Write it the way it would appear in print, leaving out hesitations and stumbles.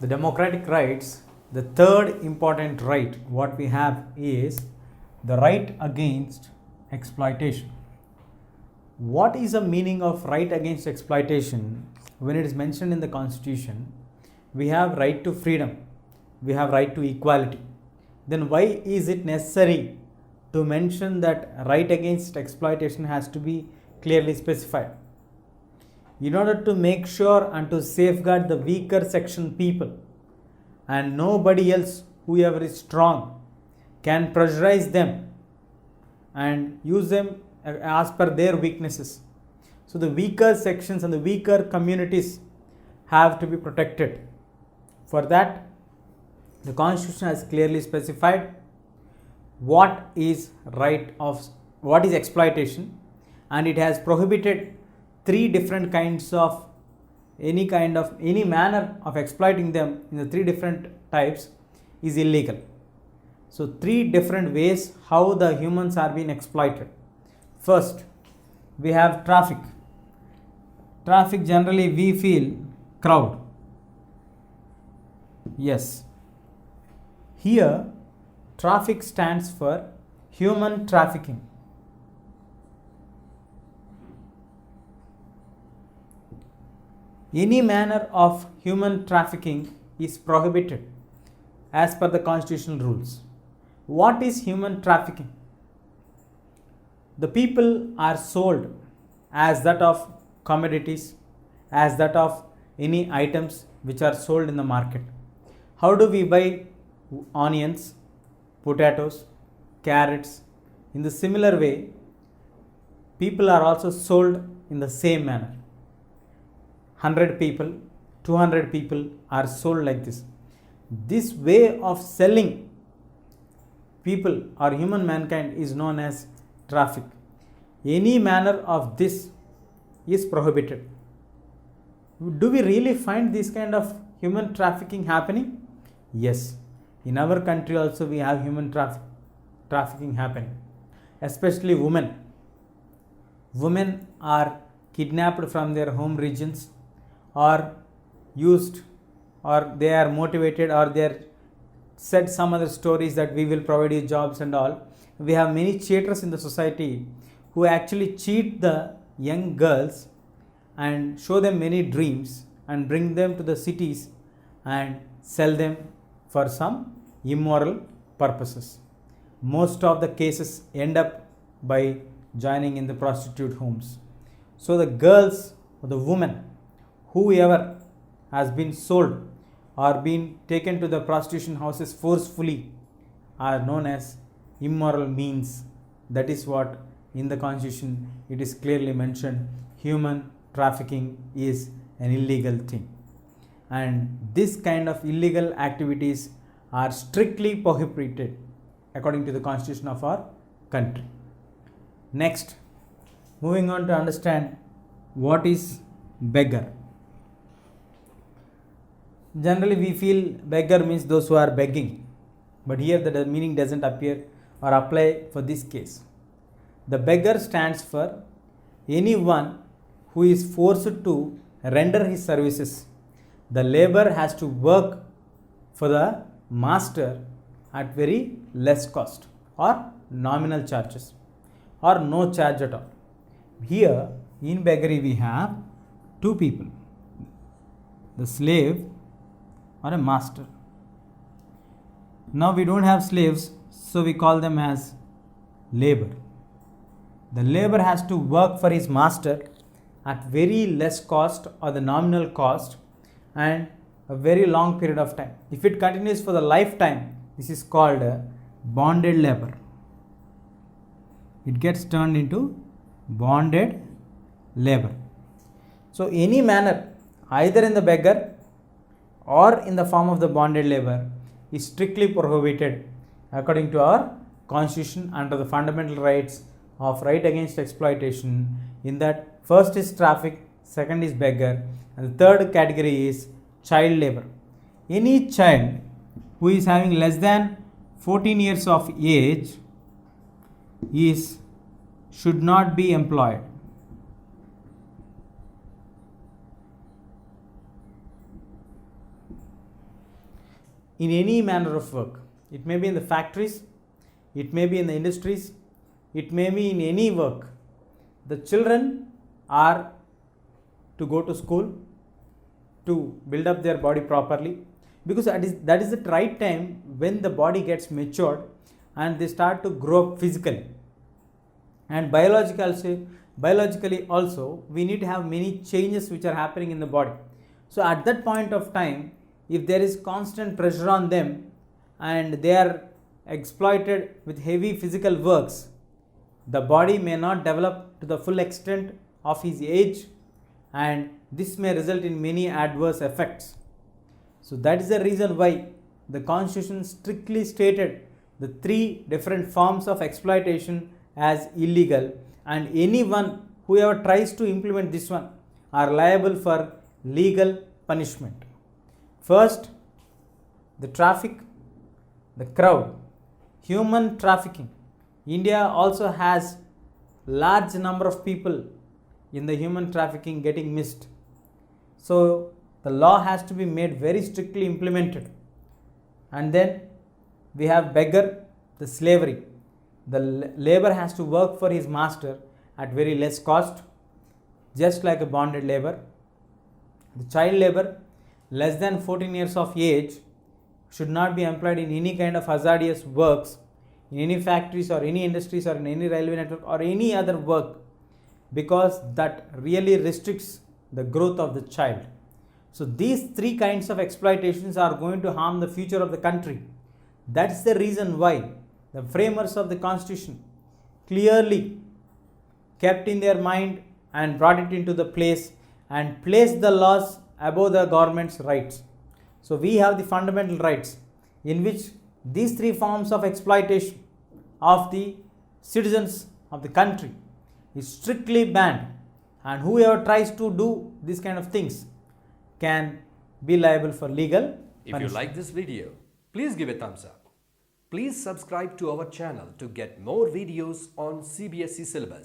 the democratic rights, the third important right what we have is the right against exploitation. What is the meaning of right against exploitation? When it is mentioned in the Constitution, we have right to freedom, we have right to equality. Then why is it necessary to mention that right against exploitation has to be clearly specified? In order to make sure and to safeguard the weaker section people, and nobody else, whoever is strong, can pressurize them and use them as per their weaknesses. So the weaker sections and the weaker communities have to be protected. For that, the Constitution has clearly specified what is exploitation, and it has prohibited three different kinds of any manner of exploiting them in the three different types is illegal. So three different ways how the humans are being exploited. First, we have traffic. Traffic, generally we feel crowd. Yes. Here, traffic stands for human trafficking. Any manner of human trafficking is prohibited as per the constitutional rules. What is human trafficking? The people are sold as that of commodities, as that of any items which are sold in the market. How do we buy onions, potatoes, carrots? In the similar way, people are also sold in the same manner. 100 people, 200 people are sold like this. This way of selling people or human mankind is known as traffic. Any manner of this is prohibited. Do we really find this kind of human trafficking happening? Yes. In our country also we have human trafficking happening. Especially women. Women are kidnapped from their home regions, or used, or they are motivated, or they are said some other stories that we will provide you jobs and all. We have many cheaters in the society who actually cheat the young girls and show them many dreams and bring them to the cities and sell them for some immoral purposes. Most of the cases end up by joining in the prostitute homes. So the girls or the women, whoever has been sold or been taken to the prostitution houses forcefully, are known as immoral means. That is what in the Constitution it is clearly mentioned. Human trafficking is an illegal thing, and this kind of illegal activities are strictly prohibited according to the Constitution of our country. Next, moving on to understand what is beggar. Generally we feel beggar means those who are begging, but here the meaning doesn't appear or apply for this case. The beggar stands for anyone who is forced to render his services. The laborer has to work for the master at very less cost or nominal charges or no charge at all. Here in beggary we have two people, the slave or a master. Now we don't have slaves, so we call them as labor. The labor has to work for his master at very less cost or the nominal cost and a very long period of time. If it continues for the lifetime, this is called bonded labor. It gets turned into bonded labor. So any manner, either in the beggar or in the form of the bonded labor, is strictly prohibited according to our Constitution under the fundamental rights of right against exploitation. In that, first is traffic, second is beggar, and the third category is child labor. Any child who is having less than 14 years of age should not be employed. in any manner of work. It may be in the factories, it may be in the industries, it may be in any work. The children are to go to school to build up their body properly, because that is the right time when the body gets matured and they start to grow up physically. And biologically also we need to have many changes which are happening in the body. So at that point of time, if there is constant pressure on them and they are exploited with heavy physical works, the body may not develop to the full extent of his age, and this may result in many adverse effects. So that is the reason why the Constitution strictly stated the three different forms of exploitation as illegal, and anyone who ever tries to implement this one are liable for legal punishment. First, the traffic, the crowd, human trafficking. India also has large number of people in the human trafficking getting missed. So the law has to be made very strictly implemented. And then we have beggar, the slavery. The labor has to work for his master at very less cost, just like a bonded labor. The child labor, less than 14 years of age, should not be employed in any kind of hazardous works in any factories or any industries or in any railway network or any other work, because that really restricts the growth of the child. So these three kinds of exploitations are going to harm the future of the country. That's the reason why the framers of the Constitution clearly kept in their mind and brought it into the place and placed the laws above the government's rights. So we have the fundamental rights in which these three forms of exploitation of the citizens of the country is strictly banned, and whoever tries to do these kind of things can be liable for legal punishment. If you like this video, please give a thumbs up. Please subscribe to our channel to get more videos on CBSE syllabus.